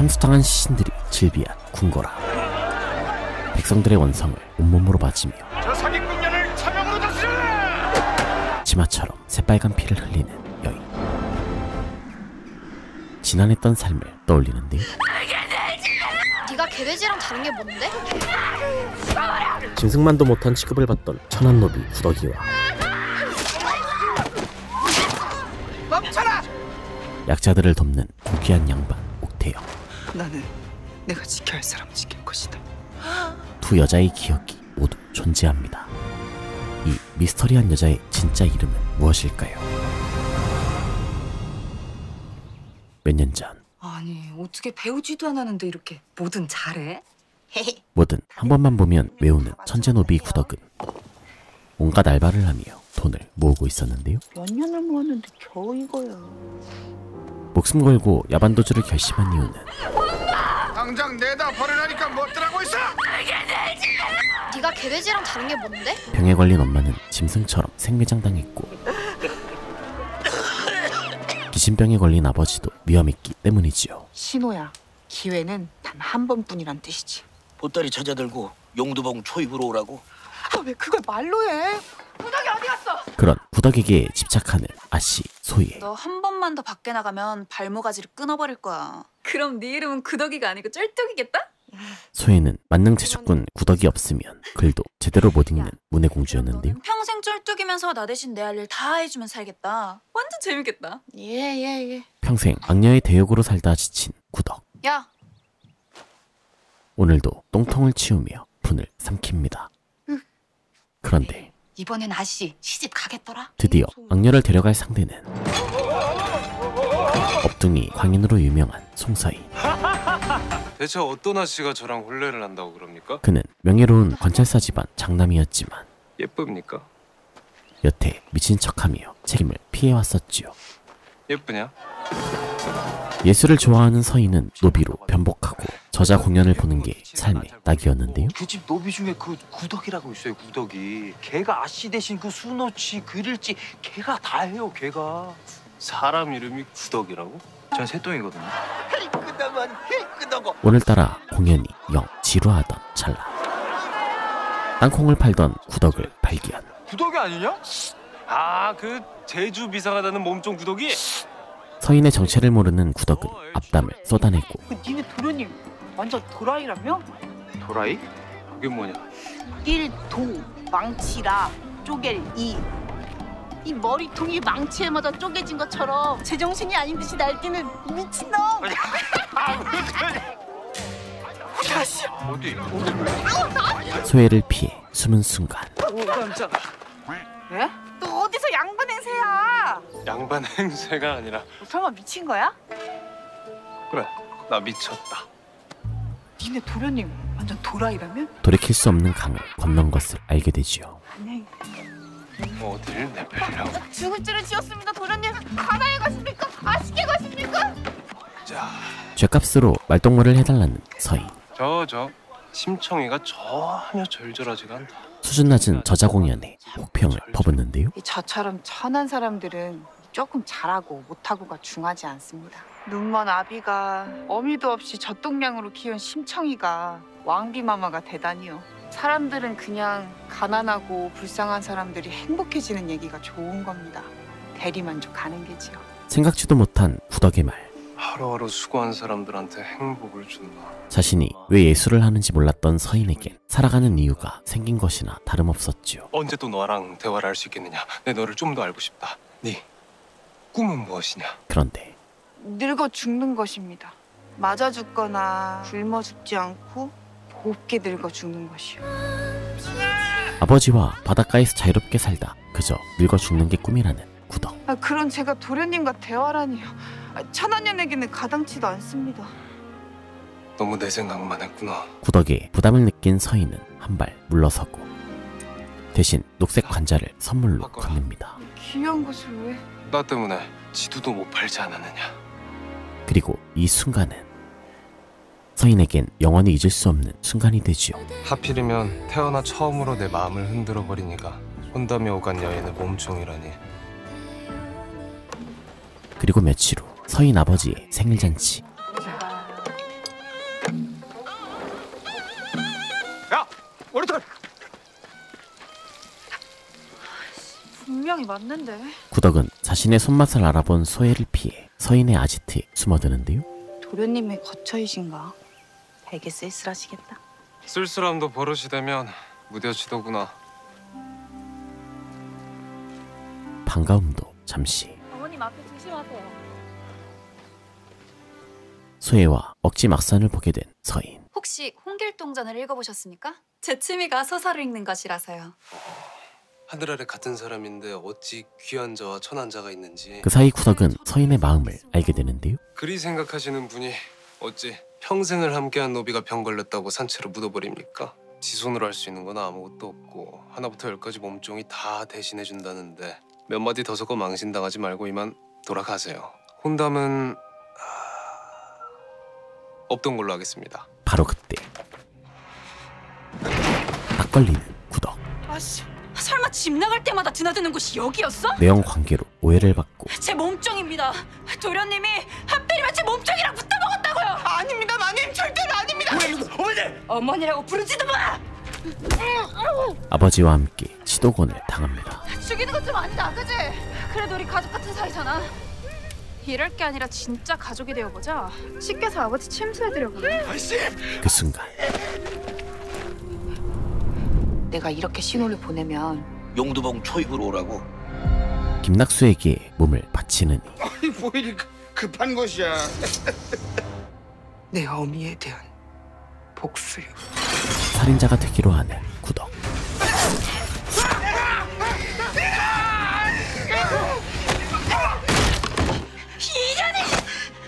참수당한 시신들이 질비한 궁궐아. 백성들의 원성을 온몸으로 맞으며 저 사기꾼년을 차명으로 다스려라! 치마처럼 새빨간 피를 흘리는 여인. 지난했던 삶을 떠올리는데요. 네가 개돼지랑 다른 게 뭔데? 짐승만도 못한 취급을 받던 천한 노비 구더기와 멈춰라! 약자들을 돕는 고귀한 양반 옥태영. 나는 내가 지켜야 할 사람 지킬 것이다. 두 여자의 기억이 모두 존재합니다. 이 미스터리한 여자의 진짜 이름은 무엇일까요? 몇 년 전 아니 어떻게 배우지도 않았는데 이렇게 뭐든 잘해? 뭐든 한 번만 보면 외우는 천재노비 구덕은 온갖 알바를 하며 돈을 모으고 있었는데요. 몇 년을 모았는데 겨우 이거야. 목숨 걸고 야반도주를 결심한 이유는 당장 내다 버리라니까 뭣들하고 있어! 네가 개돼지랑 다른 게 뭔데? 병에 걸린 엄마는 짐승처럼 생매장당했고 귀신병에 걸린 아버지도 위험했기 때문이지요. 신호야, 기회는 단 한 번뿐이란 뜻이지. 보따리 찾아들고 용두봉 초입으로 오라고? 아, 왜 그걸 말로 해? 구덕이 어디 갔어? 그런 구덕에게 집착하는 아씨 소예. 너 한 번만 더 밖에 나가면 발모가지를 끊어버릴 거야. 그럼 네 이름은 구덕이가 아니고 쩔뚝이겠다? 소예는 만능 제주꾼 구덕이 없으면 글도 제대로 못 읽는 문의 공주였는데요. 평생 쩔뚝이면서 나 대신 내 할 일 다 해주면 살겠다. 완전 재밌겠다. 예. 평생 악녀의 대역으로 살다 지친 구덕. 야, 오늘도 똥통을 치우며 분을 삼킵니다. 그런데 이번엔 아씨 시집 가겠더라. 드디어 악녀를 데려갈 상대는 업둥이 광인으로 유명한 송서희. 대체 어떤 아씨가 저랑 혼례를 한다고 그럽니까? 그는 명예로운 관찰사 집안 장남이었지만 예쁩니까? 여태 미친 척하며 책임을 피해왔었지요. 예쁘냐? 예술을 좋아하는 서희는 노비로 변복하고 저자 공연을 보는 게 삶의 낙이었는데요. 그 집 노비 중에 그 구덕이라고 있어요. 구덕이. 걔가 아씨 대신 그 수놓지 그릴지 걔가 다 해요. 걔가. 사람 이름이 구덕이라고? 전 새똥이거든요. 헬끄다만 헬끄다고. 오늘따라 공연이 영 지루하던 찰나 땅콩을 팔던 구덕을 발견. 구덕이 아니냐? 아, 그 제주 비상하다는 몸종 구덕이? 서인의 정체를 모르는 구덕은 앞담을 쏟아내고 그 니네 도련님 완전 도라이라며? 도라이? 그게 뭐냐? 일도 망치라 쪼갤 이 머리통이 망치에 맞아 쪼개진 것처럼 제정신이 아닌 듯이 날뛰는 이 미친놈. 어디? 소외를 피해 숨은 순간 깜짝아. 왜? 너 어디서 양반 행세야? 양반 행세가 아니라 너 설마 미친 거야? 그래, 나 미쳤다. 니네 도련님 완전 도라이라며? 돌이킬 수 없는 강을 건넌 것을 알게 되지요. 안녕히. 어딜 내버리라고. 죽을 죄를 지었습니다 도련님. 가나에 가십니까? 아시게 가십니까? 자, 죗값으로 말동무를 해달라는 서인. 저 심청이가 전혀 절절하지가 않다. 수준 낮은 저자 공연에 혹평을 퍼붓는데요. 저처럼 천한 사람들은 조금 잘하고 못하고가 중하지 않습니다. 눈먼 아비가 어미도 없이 젖동량으로 키운 심청이가 왕비마마가 되다니요. 사람들은 그냥 가난하고 불쌍한 사람들이 행복해지는 얘기가 좋은 겁니다. 대리만족하는 게지요. 생각지도 못한 구덕의 말. 하루하루 수고한 사람들한테 행복을 준다. 자신이 왜 예술을 하는지 몰랐던 서인에겐 살아가는 이유가 생긴 것이나 다름없었지요. 언제 또 너랑 대화를 할 수 있겠느냐? 내 너를 좀 더 알고 싶다. 네 꿈은 무엇이냐? 그런데 늙어 죽는 것입니다. 맞아 죽거나 굶어 죽지 않고 곱게 늙어 죽는 것이요. 아버지와 바닷가에서 자유롭게 살다 그저 늙어 죽는 게 꿈이라는 구덕. 그런 제가 도련님과 대화라니요. 천하년에게는 가당치도 않습니다. 너무 내 생각만 했구나. 구덕에 부담을 느낀 서인은 한 발 물러서고 대신 녹색 관자를 선물로 건넵니다. 귀한 것을 왜? 나 때문에 지도도 못 팔지 않았느냐? 그리고 이 순간은 서인에겐 영원히 잊을 수 없는 순간이 되지요. 하필이면 태어나 처음으로 내 마음을 흔들어 버리니까 혼담에 오간 여인의 몸종이라니. 그리고 며칠 후 서인 아버지의 생일잔치. 분량이 맞는데. 구덕은 자신의 손맛을 알아본 소혜를 피해 서인의 아지트에 숨어드는데요. 도련님의 거처이신가? 되게 쓸쓸하시겠다. 쓸쓸함도 버릇이 되면 무뎌지더구나. 반가움도 잠시. 어머님 앞에 조심하세요. 소혜와 억지 막산을 보게 된 서인. 혹시 홍길동전을 읽어보셨습니까? 제 취미가 소설을 읽는 것이라서요. 하늘 아래 같은 사람인데 어찌 귀한 자와 천한 자가 있는지. 그 사이 구덕은 서인의 마음을 알게 되는데요. 그리 생각하시는 분이 어찌 평생을 함께한 노비가 병 걸렸다고 산채로 묻어버립니까? 지 손으로 할 수 있는 건 아무것도 없고 하나부터 열까지 몸종이 다 대신해준다는데 몇 마디 더 섞어 망신당하지 말고 이만 돌아가세요. 혼담은 없던 걸로 하겠습니다. 바로 그때 딱 걸리는 구덕. 아씨, 설마 집 나갈 때마다 드나드는 곳이 여기였어? 내형 관계로 오해를 받고 제 몸종입니다. 도련님이 하필이면 제 몸종이랑 붙어먹었다고요. 아닙니다, 마님. 절대로 아닙니다. 어머니라고 부르지도 마. 아버지와 함께 치도곤을 당합니다. 죽이는 건 좀 아니다, 그지? 그래도 우리 가족 같은 사이잖아. 이럴 게 아니라 진짜 가족이 되어보자. 시켜서 아버지 침수해드려보네. 그 순간 내가 이렇게 신호를 보내면 용두봉 초입으로 오라고. 김낙수에게 몸을 바치느니 아니 뭐 이리 급한 것이야. 내 어미에 대한 복수요. 살인자가 되기로 하는 구덕.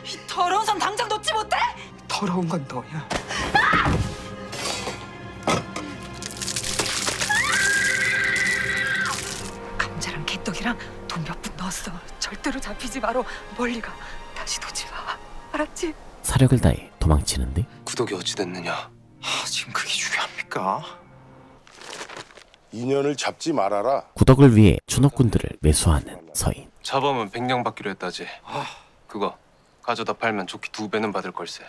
이 더러운 손 당장 놓지 못해? 더러운 건 너야. 감자랑 개떡이랑 돈 몇 푼 넣었어. 절대로 잡히지 마라. 멀리 가. 다시 오지 마. 알았지? 사력을 다해 도망치는데 구덕이 어찌 됐느냐? 지금 그게 중요합니까? 인연을 잡지 말아라. 구덕을 위해 준옥군들을 매수하는 서인. 잡아면 100냥 받기로 했다지. 그거 가져다 팔면 좋게 2배는 받을 걸세.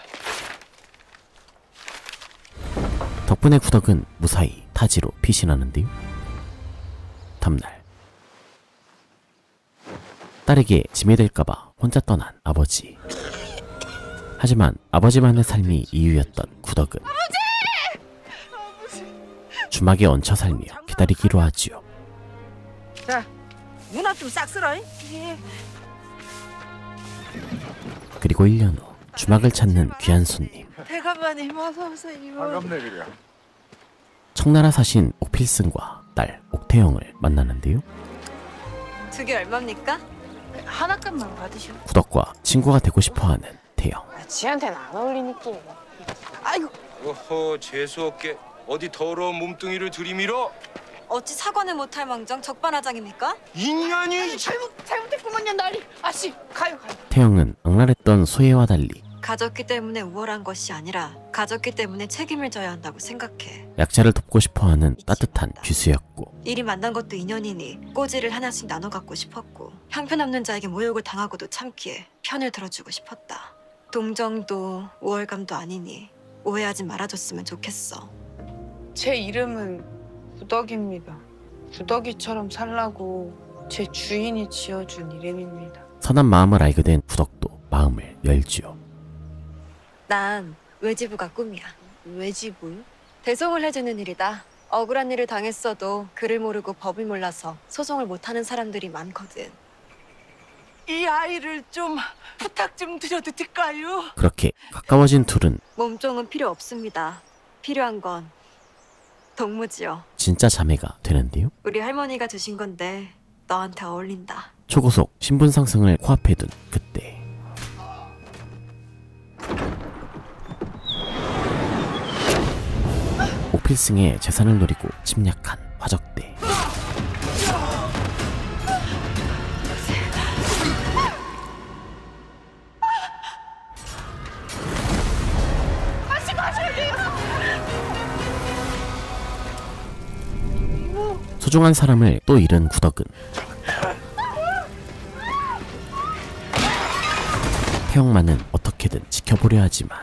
덕분에 구덕은 무사히 타지로 피신하는데요. 다음날 딸에게 짐이 될까봐 혼자 떠난 아버지. 하지만 아버지만의 삶이 이유였던 구덕은 주막에 얹혀 살며 기다리기로 하지요. 자, 누나 좀 싹 쓸어. 그리고 1년 후 주막을 찾는 귀한 손님. 대감마님 어서 오세요. 반갑네 그래. 청나라 사신 옥필승과 딸 옥태영을 만나는데요. 두 개 얼마입니까? 하나값만 받으셔. 구덕과 친구가 되고 싶어하는 태영. 지한테는 안 어울리니까. 아이고. 어허, 재수없게 어디 더러운 몸뚱이를 들이밀어? 어찌 사과는 못할 망정 적반하장입니까? 인간이 잘못했구먼요, 나리. 아씨, 가요. 태영은 악랄했던 소혜와 달리 가졌기 때문에 우월한 것이 아니라 가졌기 때문에 책임을 져야 한다고 생각해. 약자를 돕고 싶어하는 따뜻한 귀수였고 일이 만난 것도 인연이니 꼬지를 하나씩 나눠 갖고 싶었고 형편없는 자에게 모욕을 당하고도 참기에 편을 들어주고 싶었다. 동정도 우월감도 아니니 오해하지 말아줬으면 좋겠어. 제 이름은 구덕입니다. 구덕이처럼 살라고 제 주인이 지어준 이름입니다. 선한 마음을 알게 된 구덕도 마음을 열지요. 난 외지부가 꿈이야. 외지부? 대송을 해주는 일이다. 억울한 일을 당했어도 글을 모르고 법을 몰라서 소송을 못하는 사람들이 많거든. 이 아이를 좀 부탁 좀 드려도 될까요? 그렇게 가까워진 둘은 몸종은 필요 없습니다. 필요한 건 동무지요. 진짜 자매가 되는데요. 우리 할머니가 주신 건데 너한테 어울린다. 초고속 신분 상승을 코앞에 둔 그때 옥필승의 재산을 노리고 침략한 화적대. 소중한 사람을 또 잃은 구덕은 태영만은 어떻게든 지켜보려 하지만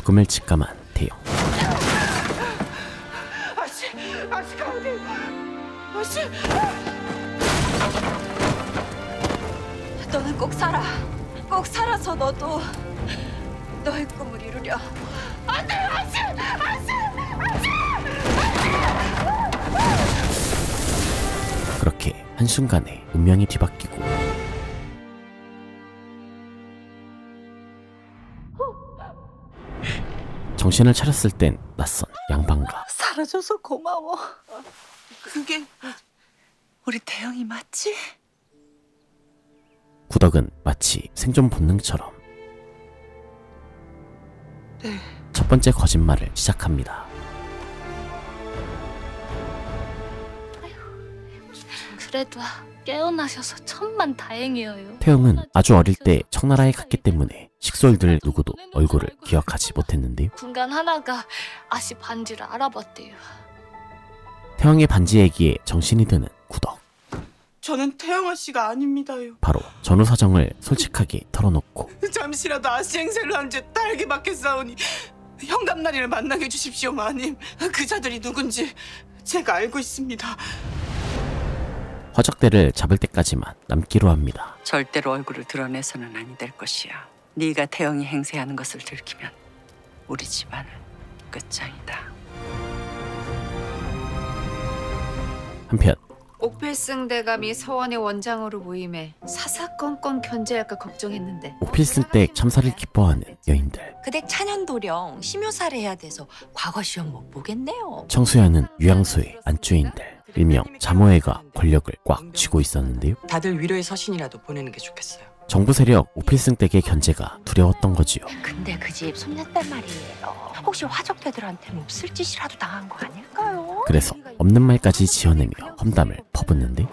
죽음을 직감한 태영. 아씨 가오리. 아씨. 너는 꼭 살아. 꼭 살아서 너도 너의 꿈을 이루려. 안돼 아씨. 그렇게 한순간에 운명이 뒤바뀌고 정신을 차렸을 땐 낯선 양반과 사라져서 고마워. 그게 우리 태영이 맞지? 구덕은 마치 생존 본능처럼 네. 첫 번째 거짓말을 시작합니다. 그래도 깨어나셔서 천만 다행이에요. 태영은 아주 어릴 때 청나라에 갔기 때문에 식솔들 누구도 얼굴을 기억하지 못했는데요. 군간 하나가 아씨 반지를 알아봤대요. 태영의 반지 얘기에 정신이 드는 구덕. 저는 태영아 씨가 아닙니다요. 바로 전후 사정을 솔직하게 털어놓고 잠시라도 아씨 행세를 한 죄 딸게 받겠사오니 현감나리를 만나게 해주십시오, 마님. 그 자들이 누군지 제가 알고 있습니다. 화적대를 잡을 때까지만 남기로 합니다. 절대로 얼굴을 드러내서는 아니 될 것이야. 네가 태영이 행세하는 것을 들키면 우리 집안은 끝장이다. 한편 옥필승 대감이 서원의 원장으로 모임해 사사건건 견제할까 걱정했는데 옥필승댁 참사를 기뻐하는 여인들. 그댁 찬현도령 심효사를 해야 돼서 과거 시험 못 보겠네요. 청수야는 유양소의 안주인들. 일명 자모회가 권력을 꽉 쥐고 있었는데요. 다들 위로의 서신이라도 보내는 게 좋겠어요. 정부 세력 옥필승댁의 견제가 두려웠던 거지요. 근데 그 집 손녀딸 말이에요. 혹시 화적대들한테 몹쓸 짓이라도 당한 거 아닐까요? 그래서 없는 말까지 지어내며 험담을 퍼붓는데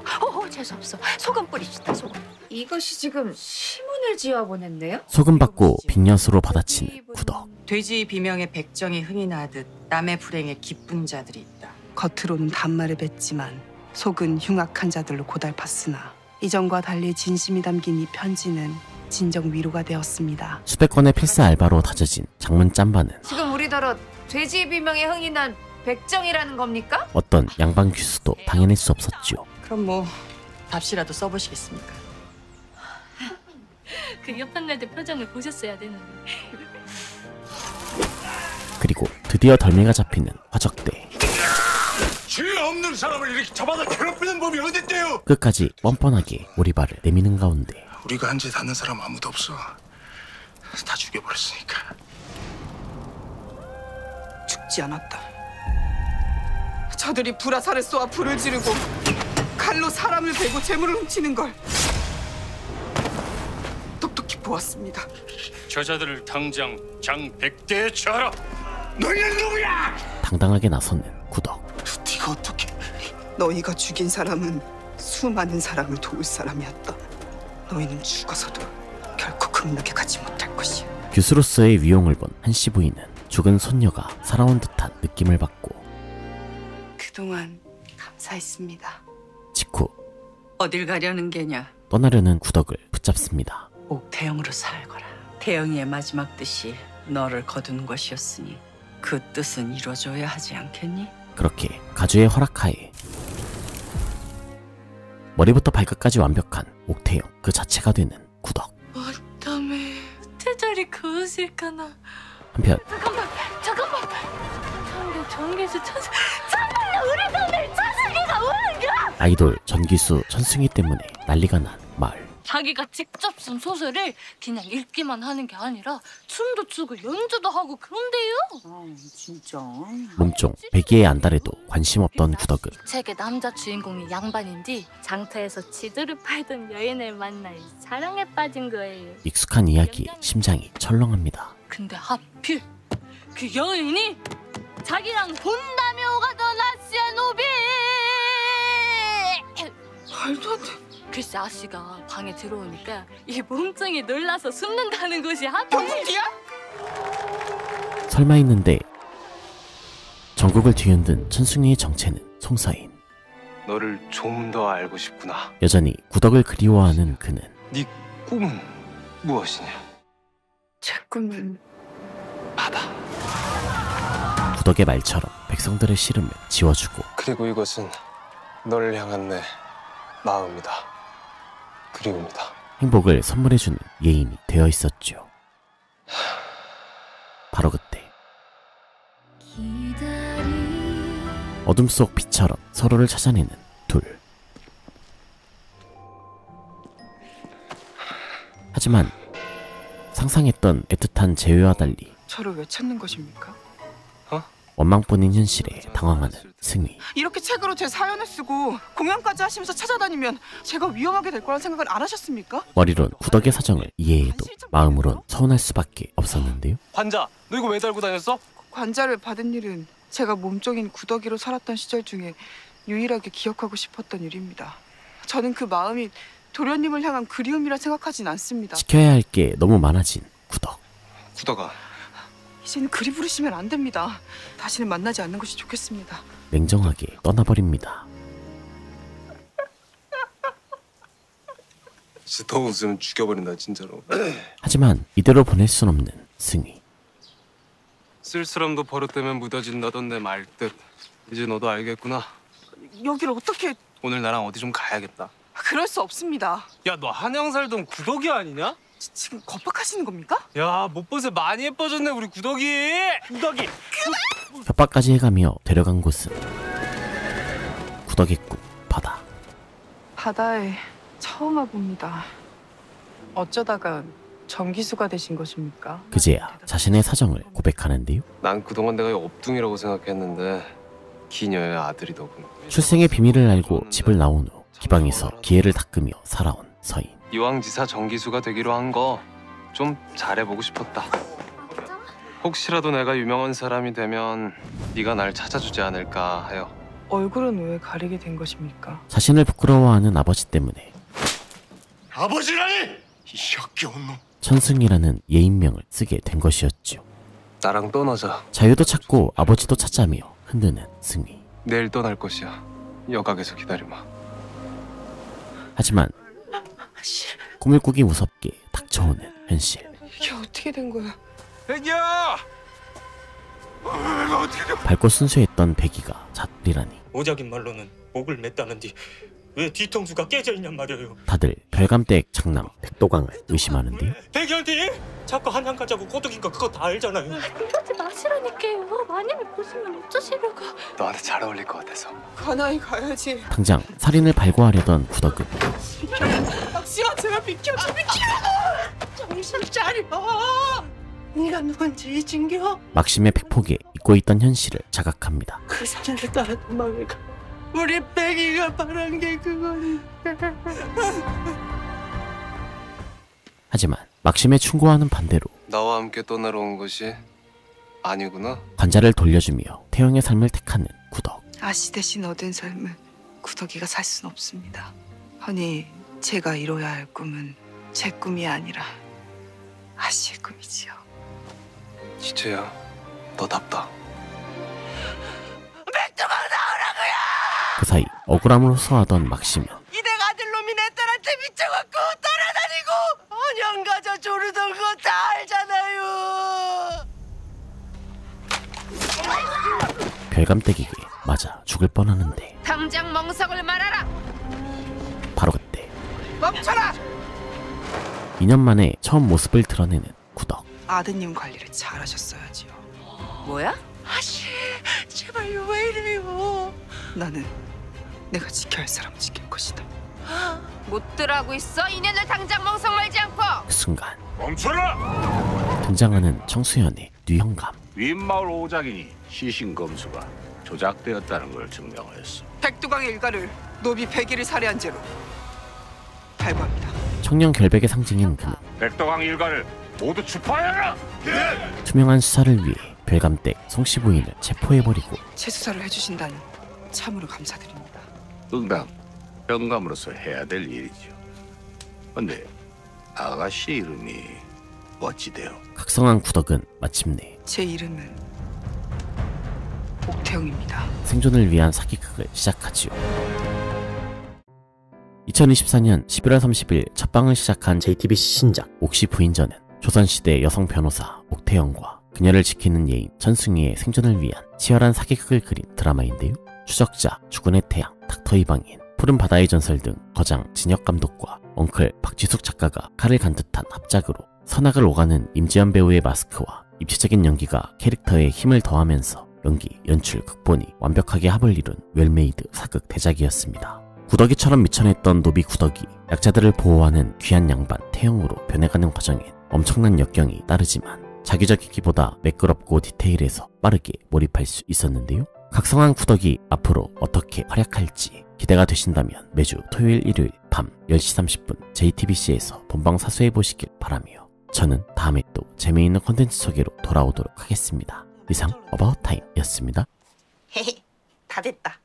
재수없어. 소금 뿌립시다, 소금. 이것이 지금 시문을 지어 보냈네요. 소금 받고 빅녀수로 받아치는 구덕. 돼지 비명에 백정이 흥이 나듯 남의 불행에 기쁜 자들이 있다. 겉으로는 단말을 뱉지만 속은 흉악한 자들로 고달팠으나 이전과 달리 진심이 담긴 이 편지는 진정 위로가 되었습니다. 수백 건의 필사 알바로 다져진 장문 짬바는 지금 우리더러 돼지 비명에 흥이 난 백정이라는 겁니까? 어떤 양반 귀수도 당해낼 수 없었지요. 그럼 뭐 답시라도 써보시겠습니까? 그 옆판 날때 표정을 보셨어야 되는데. 그리고 드디어 덜미가 잡히는 화적대. 죄 없는 사람을 이렇게 잡아다 괴롭히는 법이 어딨대요? 끝까지 뻔뻔하게 오리발을 내미는 가운데 우리가 한 짓 아는 사람 아무도 없어. 다 죽여버렸으니까. 죽지 않았다. 저들이 불화살을 쏘아 불을 지르고 칼로 사람을 베고 재물을 훔치는 걸 똑똑히 보았습니다. 저자들을 당장 장 100대에 처하라. 너희는 누구야? 당당하게 나서는 구덕. 네가 어떻게? 너희가 죽인 사람은 수많은 사람을 도울 사람이었다. 너희는 죽어서도 결코 극락에 가지 못할 것이야. 규수로서의 위용을 본 한씨 부인은 죽은 손녀가 살아온 듯한 느낌을 받고 그동안 감사했습니다. 직후 어딜 가려는 게냐? 떠나려는 구덕을 붙잡습니다. 옥태영으로 살거라. 태영이의 마지막 뜻이 너를 거두는 것이었으니 그 뜻은 이루어져야 하지 않겠니? 그렇게 가주의 허락하에 머리부터 발끝까지 완벽한 옥태영 그 자체가 되는 구덕. 어쩌면 제자리 그으실까나. 한편 잠깐만. 전기수 천승. 정말 우리 동네 천승이가 오는가? 아이돌 전기수 천승이 때문에 난리가 난 마을. 자기가 직접 쓴 소설을 그냥 읽기만 하는 게 아니라 춤도 추고 연주도 하고 그런데요. 진짜? 몸종 배기에 안달에도 관심 없던 구덕은 책의 남자 주인공이 양반인지 장터에서 지도를 팔던 여인을 만나 사랑에 빠진 거예요. 익숙한 이야기에 심장이 철렁합니다. 근데 하필 그 여인이 자기랑 본다며 오가던 아씨의 노비. 말도 안 돼. 글쎄 아씨가 방에 들어오니까 이 몸종이 놀라서 숨는다는 것이 하필. 설마 했는데 전국을 뒤흔든 천승리의 정체는 송서인. 너를 좀 더 알고 싶구나. 여전히 구덕을 그리워하는 그는 네 꿈은 무엇이냐? 제 꿈은 바다. 구덕의 말처럼 백성들의 시름을 지워주고 그리고 이것은 널 향한 내 마음이다. 그리움이다. 행복을 선물해주는 예인이 되어 있었죠. 바로 그때 어둠 속 빛처럼 서로를 찾아내는 둘. 하지만 상상했던 애틋한 재회와 달리 저를 왜 찾는 것입니까? 원망뿐인 현실에 당황하는 승희. 이렇게 책으로 제 사연을 쓰고 공연까지 하시면서 찾아다니면 제가 위험하게 될 거란 생각을 안 하셨습니까? 머리론 구덕의 사정을 이해해도 마음으론 서운할 수밖에 없었는데요. 관자, 너 이거 왜 달고 다녔어? 관자를 받은 일은 제가 몸종인 구덕이로 살았던 시절 중에 유일하게 기억하고 싶었던 일입니다. 저는 그 마음이 도련님을 향한 그리움이라 생각하진 않습니다. 지켜야 할 게 너무 많아진 구덕. 구덕아, 이제는 그리 부르시면 안 됩니다. 다시는 만나지 않는 것이 좋겠습니다. 냉정하게 떠나버립니다. 진짜 더 웃으면 죽여버린다 진짜로. 하지만 이대로 보낼 순 없는 승희. 쓸쓸함도 버릇되면 묻어진다던 내 말뜻. 이제 너도 알겠구나. 여기를 어떻게... 오늘 나랑 어디 좀 가야겠다. 그럴 수 없습니다. 야, 너 한양 살던 구덕이 아니냐? 지금 겁박하시는 겁니까? 야, 못 본 새 많이 예뻐졌네 우리 구덕이. 구덕이. 협박까지 해가며 데려간 곳은 구덕의 꿈 바다. 바다에 처음 와봅니다. 어쩌다가 정기수가 되신 것입니까? 그제야 자신의 사정을 고백하는데요. 난 그동안 내가 업둥이라고 생각했는데 기녀의 아들이더군. 출생의 비밀을 알고 집을 나온 후 기방에서 기회를 닦으며 살아온 서인. 이왕지사 정기수가 되기로 한 거 좀 잘해보고 싶었다. 혹시라도 내가 유명한 사람이 되면 네가 날 찾아주지 않을까 하여. 얼굴은 왜 가리게 된 것입니까? 자신을 부끄러워하는 아버지 때문에 아버지라니! 이 역겨운 놈. 천승이라는 예인명을 쓰게 된 것이었죠. 나랑 떠나자. 자유도 찾고 아버지도 찾자며 흔드는 승희. 내일 떠날 것이야. 여각에서 기다리마. 하지만 꿈을 꾸기 무섭게 닥쳐오는 현실. 이게 어떻게 된 거야? 백이야! 어떻게 된... 밝고 순수했던 백이가 잣리라니. 오작인 말로는 목을 맸다는디 왜 뒤통수가 깨져 있냔 말이에요. 다들 별감댁 장남 백도강을 의심하는데요. 백현디 자꾸 한양 가자고 꼬드긴 거 그거 다 알잖아요. 그러지 마시라니까요. 마님이 보시면 어쩌시려고. 너한테 잘 어울릴 것 같아서. 가나이 가야지. 당장 살인을 발고하려던 구덕은 박씨야 제발 비켜줘. 정신 차려. 네가 누군지 잊은겨? 막심의 백폭에 잊고 있던 현실을 자각합니다. 그 사자를 따라 도망가. 우리 백이가 바란 게 그거니. 하지만 막심에 충고하는 반대로 나와 함께 떠나러 온 것이 아니구나. 관자를 돌려주며 태영의 삶을 택하는 구덕. 아씨 대신 얻은 삶을 구덕이가 살 순 없습니다. 허니 제가 이뤄야 할 꿈은 제 꿈이 아니라 아씨의 꿈이지요. 지채야, 너답다. 백두강 나오라고요! 그 사이 억울함을 호소하던 막심은 이댁 아들놈이 내 딸한테 미쳐갖고 따라다니고 언양 가져 조르던 거 다 알잖아요. 별감댁에게 맞아 죽을 뻔하는데 당장 멍석을 말하라. 바로 그때 멈춰라! 2년 만에 처음 모습을 드러내는 구덕. 아드님 관리를 잘하셨어야지요. 뭐야? 아씨 제발요 왜 이래요? 나는 내가 지켜야 할 사람 지킬 것이다. 못들 하고 있어. 인연을 당장 멍석 말지 않고. 그 순간 멈춰라! 등장하는 청수연의 뉘영감. 윗마을 오작이니 시신검수가 조작되었다는 걸 증명하였어. 백두강 일가를 노비 100일을 살해한 죄로 발부합니다. 청년 결백의 상징인 그는 백도강 일가를 모두 추파해라! 투명한 수사를 위해 별감댁 송씨 부인을 체포해버리고 재수사를 해주신다니 참으로 감사드립니다. 응당 영감으로서 해야 될 일이죠. 근데 아가씨 이름이 어찌돼요? 각성한 구덕은 마침내 제 이름은 옥태영입니다. 생존을 위한 사기극을 시작하지요. 2024년 11월 30일 첫방을 시작한 JTBC 신작 옥시 부인전은 조선시대 여성 변호사 옥태영과 그녀를 지키는 예인 천승희의 생존을 위한 치열한 사기극을 그린 드라마인데요. 추적자, 죽은의 태양, 닥터 이방인, 푸른 바다의 전설 등 거장 진혁 감독과 엉클 박지숙 작가가 칼을 간 듯한 합작으로 선악을 오가는 임지연 배우의 마스크와 입체적인 연기가 캐릭터에 힘을 더하면서 연기, 연출, 극본이 완벽하게 합을 이룬 웰메이드 사극 대작이었습니다. 구더기처럼 미천했던 노비 구더기, 약자들을 보호하는 귀한 양반 태영으로 변해가는 과정엔 엄청난 역경이 따르지만 자기적이기보다 매끄럽고 디테일해서 빠르게 몰입할 수 있었는데요. 각성한 구더기 앞으로 어떻게 활약할지 기대가 되신다면 매주 토요일 일요일 밤 10시 30분 JTBC에서 본방 사수해보시길 바라며 저는 다음에 또 재미있는 컨텐츠 소개로 돌아오도록 하겠습니다. 이상 어바웃타임이었습니다. 헤헤, 다 됐다.